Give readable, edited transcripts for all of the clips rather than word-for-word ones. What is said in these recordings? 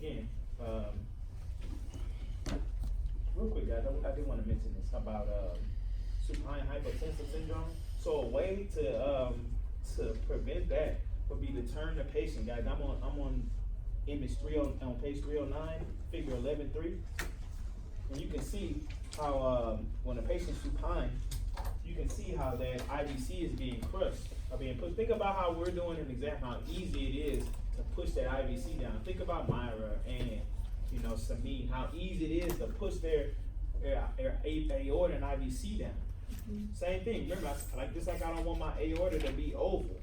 again, real quick, guys, I did want to mention this about supine hypotensive syndrome. So a way to prevent that would be to turn the patient, guys. I'm on image 3 on page 309, figure 11.3, and you can see how when a patient's supine, you can see how that IVC is being crushed or being pushed. Think about how we're doing an exam, how easy it is to push that IVC down. Think about Myra and Samin, how easy it is to push their aorta and IVC down. Same thing. Remember, like I don't want my aorta to be oval.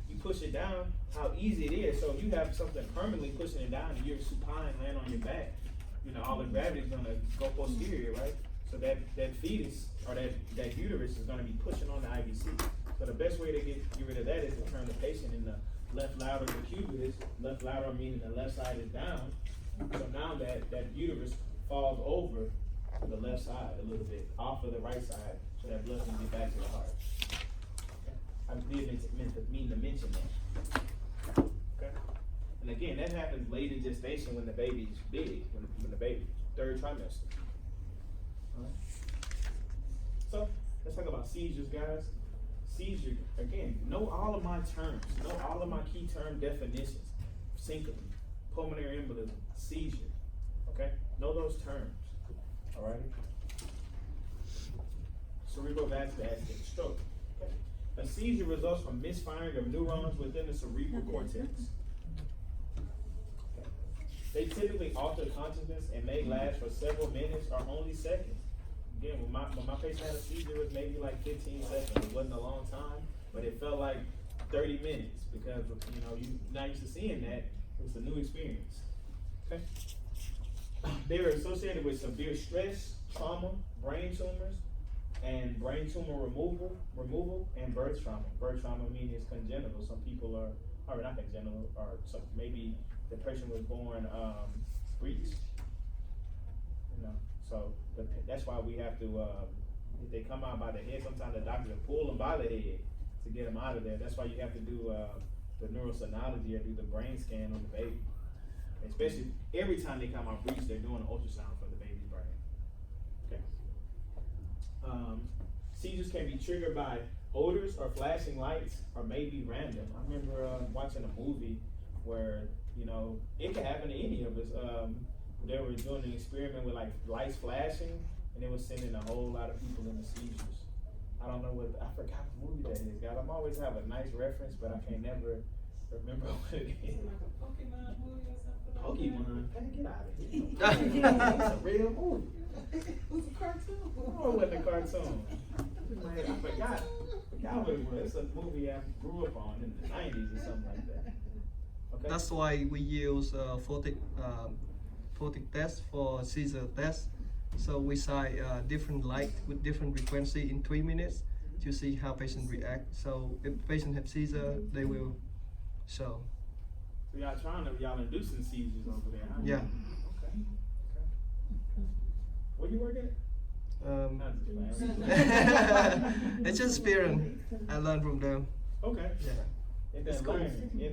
You push it down, how easy it is. So you have something permanently pushing it down, and you're supine, laying on your back. All the gravity is gonna go posterior, right? So that fetus or that uterus is gonna be pushing on the IVC. So the best way to get rid of that is to turn the patient in the left lateral decubitus. Left lateral meaning the left side is down. So now that uterus falls over to the left side a little bit, off of the right side, so that blood can get back to the heart. Okay. I did mean to mention that. Okay. And again, that happens late in gestation when the baby's big, when the baby, third trimester. All right. So let's talk about seizures, guys. Seizure, again, know all of my terms, know all of my key term definitions. Syncope, pulmonary embolism, seizure. Okay? Know those terms. Alrighty? Cerebrovascular accident, stroke. Okay? A seizure results from misfiring of neurons within the cerebral cortex. Okay. They typically alter consciousness and may last for several minutes or only seconds. Again, when my patient had a seizure, it was maybe like 15 seconds. It wasn't a long time, but it felt like 30 minutes because you're not used to seeing that. It's a new experience. Okay. They are associated with severe stress, trauma, brain tumors, and brain tumor removal, and birth trauma. Birth trauma meaning it's congenital. Some people are not congenital, or maybe the person was born breech. So that's why we have to, if they come out by the head, sometimes the doctor will pull them by the head to get them out of there. That's why you have to do the neurosonology or do the brain scan on the baby. Especially every time they come out breech, they're doing an ultrasound for the baby's brain. Okay. Seizures can be triggered by odors or flashing lights, or may be random. I remember watching a movie where it could happen to any of us. They were doing an experiment with like lights flashing, and it was sending a whole lot of people into seizures. I don't know I forgot what movie that is, guys. I'm always have a nice reference, but I can't never remember what it is. Like a Pokemon movie or something. Pokemon? Hey, get out of here. It's a real movie. It was a cartoon. Oh, it wasn't a cartoon. I forgot what it was. It's a movie I grew up on in the 90s or something like that. Okay. That's why we use photic test for seizure test. So we say different light with different frequency in 3 minutes to see how patient react. So if patient have seizure, they will show. So y'all inducing seizures over there, huh? Yeah. Okay. Where you working at? It's just experience. I learned from them. Okay. Yeah. In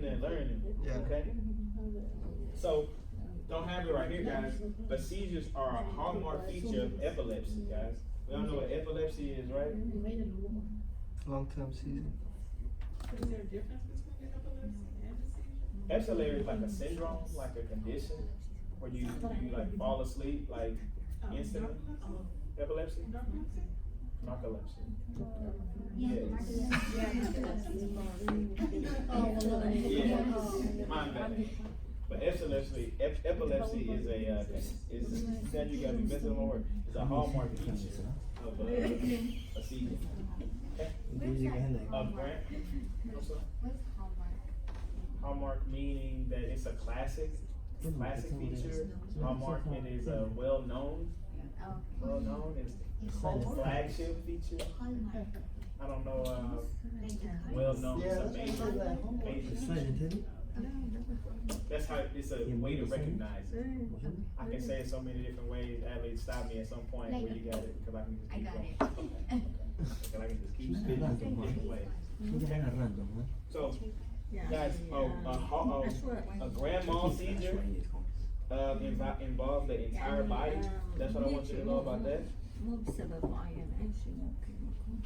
there learning. Yeah. Okay. So, don't have it right here, guys, but seizures are a hallmark feature of epilepsy, guys. We all know what epilepsy is, right? Long-term seizure. Is there a difference between epilepsy and a seizure? Epilepsy is like a syndrome, like a condition where you like fall asleep like instantly. Epilepsy? Narcolepsy. Yes. Yeah. Mind bad. But epilepsy is that you gotta be missing the word. It's a hallmark feature of a seizure. Okay. Grant. What's hallmark? Hallmark meaning that it's a classic feature. Hallmark, it is a well known. It's a flagship feature. I don't know. Well known. It's a major feature. That's how it's a way to recognize it. I can say it so many different ways. Adley, stop me at some point where you got it, because I can just keep going. Okay. Because I can just keep spitting different ways. So, guys, a grand mal seizure involve the entire body. That's what I want you to know about that. مو بسبب معين أي شيء ممكن يكون.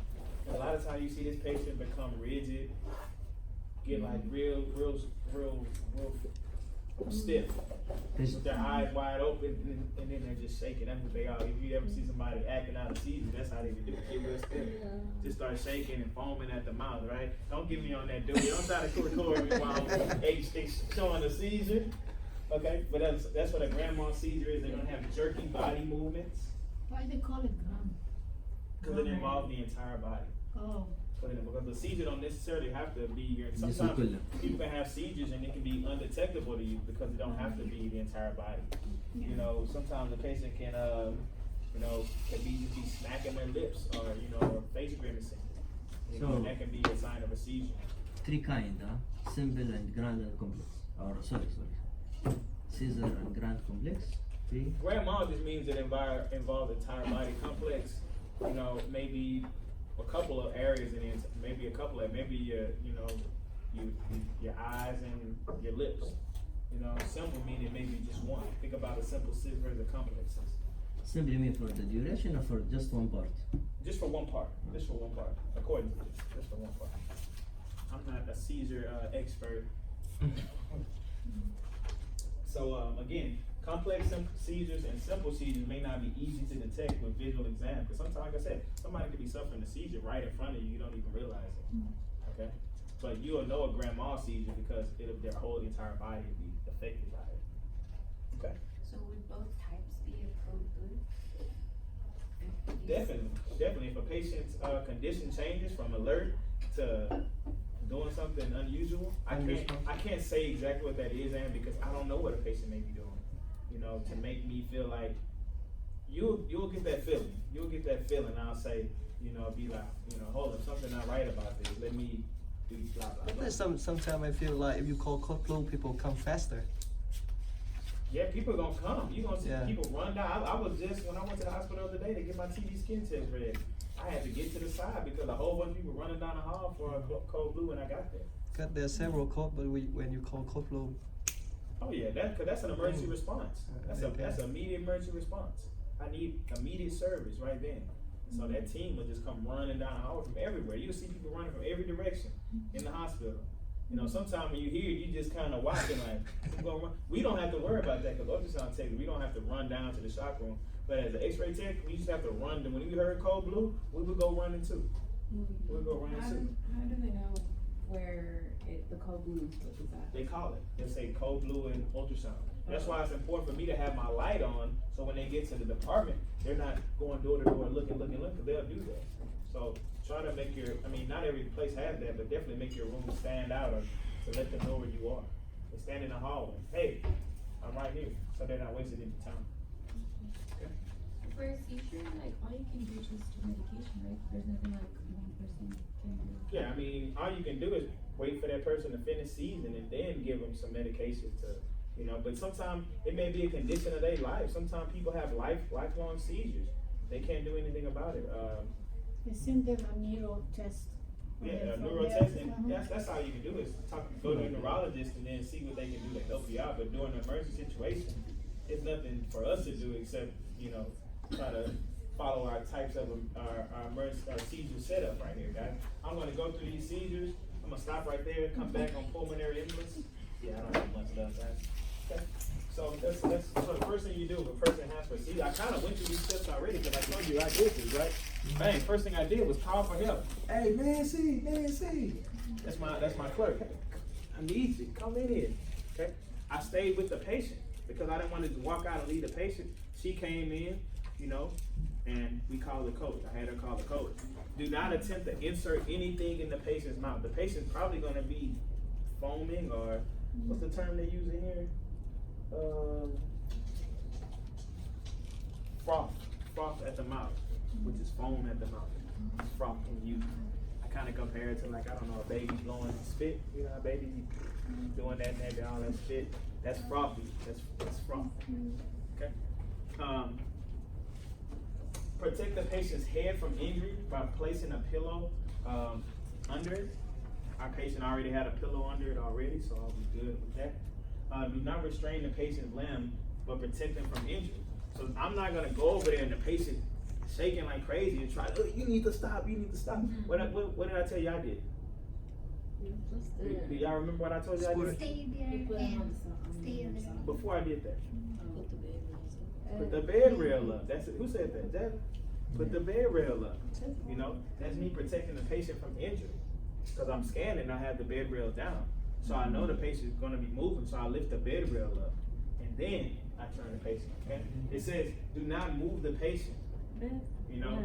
A lot of times you see this patient become rigid, get like real stiff, with their eyes wide open, and then they're just shaking. That's what they are. If you ever see somebody acting out of seizure, that's how they do it. Get real stiff, just start shaking and foaming at the mouth, right? Don't get me on that dude. Don't try to record me while I'm showing a seizure. Okay, but that's what a grand mal seizure is. They're gonna have jerky body movements. Why they call it gram? Because it involves the entire body. Oh. Because the seizure don't necessarily have to be your. Sometimes people can have seizures and it can be undetectable to you because it don't have to be the entire body. You know, sometimes the patient can, can just be smacking their lips or or face grimacing. And that can be a sign of a seizure. Three kind, simple and grand and complex. Or sorry. Caesar and grand complex. Three. Grand mal just means it involves the entire body. Complex, maybe a couple of areas in it, maybe your eyes and your lips. Simple meaning maybe just one. Think about a simple cyst versus complexes. Simply mean for the duration or for just one part? Just for one part. Just for one part. According to this, just for one part. I'm not a seizure expert. So again, complex seizures and simple seizures may not be easy to detect with visual exam. Because sometimes, like I said, somebody could be suffering a seizure right in front of you. You don't even realize it. Okay, but you'll know a grand mal seizure because their whole entire body will be affected by it. Okay. So would both types be a code blue? Definitely. If a patient's condition changes from alert to doing something unusual, I can't say exactly what that is, and because I don't know what a patient may be doing. To make me feel like you'll get that feeling. You'll get that feeling. I'll say, be like, hold up, something not right about this. Let me do blah blah blah. Sometimes I feel like if you call code blue, people come faster. Yeah, people gonna come. You gonna see people run down. I was just when I went to the hospital the other day to get my TB skin test read. I had to get to the side because a whole bunch of people running down the hall for a code blue when I got there. Because there's several codes, but when you call code blue. Oh yeah, that's an emergency response. That's an immediate emergency response. I need immediate service right then. So that team will just come running down the hall from everywhere. You'll see people running from every direction in the hospital. Sometimes when you hear it, you just kind of watching like, we don't have to worry about that because ultrasound tech, we don't have to run down to the shock room. But as an X-ray tech, we just have to run. When we heard code blue, we would go running too. We'd go running too. How do they know where the code blue is at? They call it. They say code blue and ultrasound. That's why it's important for me to have my light on, so when they get to the department, they're not going door to door looking, because they'll do that. So try to make not every place has that, but definitely make your room stand out or to let them know where you are. They stand in the hallway. Hey, I'm right here, so they're not wasting any time. Okay. For a seizure, all you can do is just do medication, right? There's nothing one person can do. Yeah, all you can do is wait for that person to finish seizing and then give them some medication to, but sometimes it may be a condition of their life. Sometimes people have lifelong seizures. They can't do anything about it. They send them a neuro test. Yeah, a neuro test, and that's all you can do is go to a neurologist and then see what they can do to help you out. But during an emergency situation, it's nothing for us to do except, try to follow our types of our seizure setup right here, guys. I'm gonna go through these seizures. I'm gonna stop right there, come back on pulmonary embolus. Yeah, I don't have much left, guys. Okay. So that's the first thing you do if a person has for seizure. I kind of went through these steps already because I told you I did this, right? Bang, first thing I did was call for help. Hey, Nancy. That's my clerk. I need you. Come in here. Okay. I stayed with the patient because I didn't want to walk out and leave the patient. She came in, and we called the code. I had her call the code. Do not attempt to insert anything in the patient's mouth. The patient's probably going to be foaming, or what's the term they use in here? Froth at the mouth, which is foam at the mouth. Froth when I kind of compare it to a baby blowing spit. A baby doing that and all that spit. That's frothy. That's froth. Okay. Protect the patient's head from injury by placing a pillow under it. Our patient already had a pillow under it already, so I'll be good with that. Do not restrain the patient's limb but protect them from injury. So I'm not gonna go over there and the patient shaking like crazy and try, oh, you need to stop, you need to stop. What did I tell you I did? Do y'all remember what I told you I did? Stay there and stay in there. Before I did that. Put the bed rails up. Put the bed rail up. That's it. Who said that? That put the bed rail up. You know, that's me protecting the patient from injury. Because I'm scanning, I have the bed rail down. So I know the patient is gonna be moving, so I lift the bed rail up. And then I turn the patient, okay? It says, do not move the patient. You know?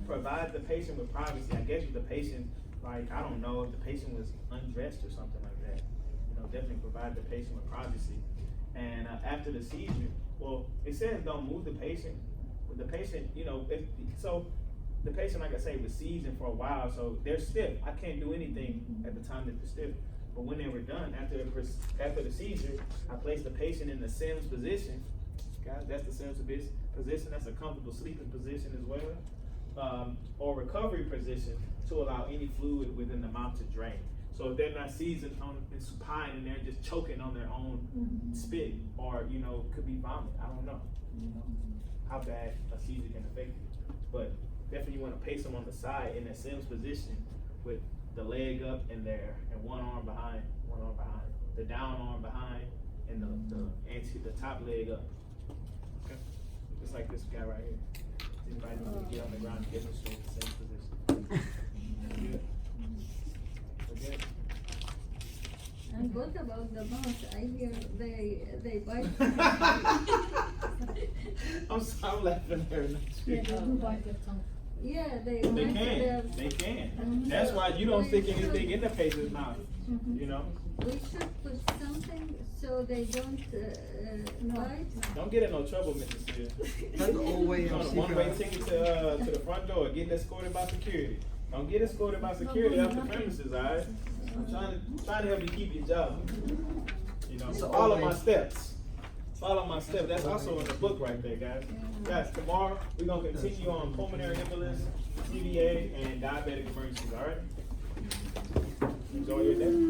Provide the patient with privacy. I guess with the patient, like, I don't know if the patient was undressed or something like that. You know, definitely provide the patient with privacy. And after the seizure, well, it says don't move the patient. With the patient, you know, so the patient, like I say, was seizing for a while, so they're stiff. I can't do anything at the time that they're stiff. But when they were done, after the seizure, I placed the patient in the Sims position. Guys, that's the Sims position. That's a comfortable sleeping position as well. Or recovery position to allow any fluid within the mouth to drain. So if they're not seizing and supine and they're just choking on their own spit, or, you know, could be vomit. I don't know, you know, how bad a seizure can affect you. But definitely you want to place them on the side in that Sims position with the leg up and one arm behind, the down arm behind, and the top leg up. Okay, just like this guy right here. Anybody need to get on the ground and get them straight in the same position. Good. Okay. And what about the mouth? I hear they bite. I'm laughing there. Yeah, they do bite their tongue. Yeah, they can. That's why you don't stick anything in the patient's mouth, you know? We should put something so they don't bite. Don't get in no trouble, Mrs. Spears. That's the old way of One-way ticket to the front door, getting escorted by security. Don't get escorted by security off the premises, alright? I'm trying to help you keep your job. You know, so follow my steps. Follow my steps. That's also in the book right there, guys. Guys, tomorrow we're gonna continue on pulmonary embolus, TBA, and diabetic emergencies, alright? Enjoy your day.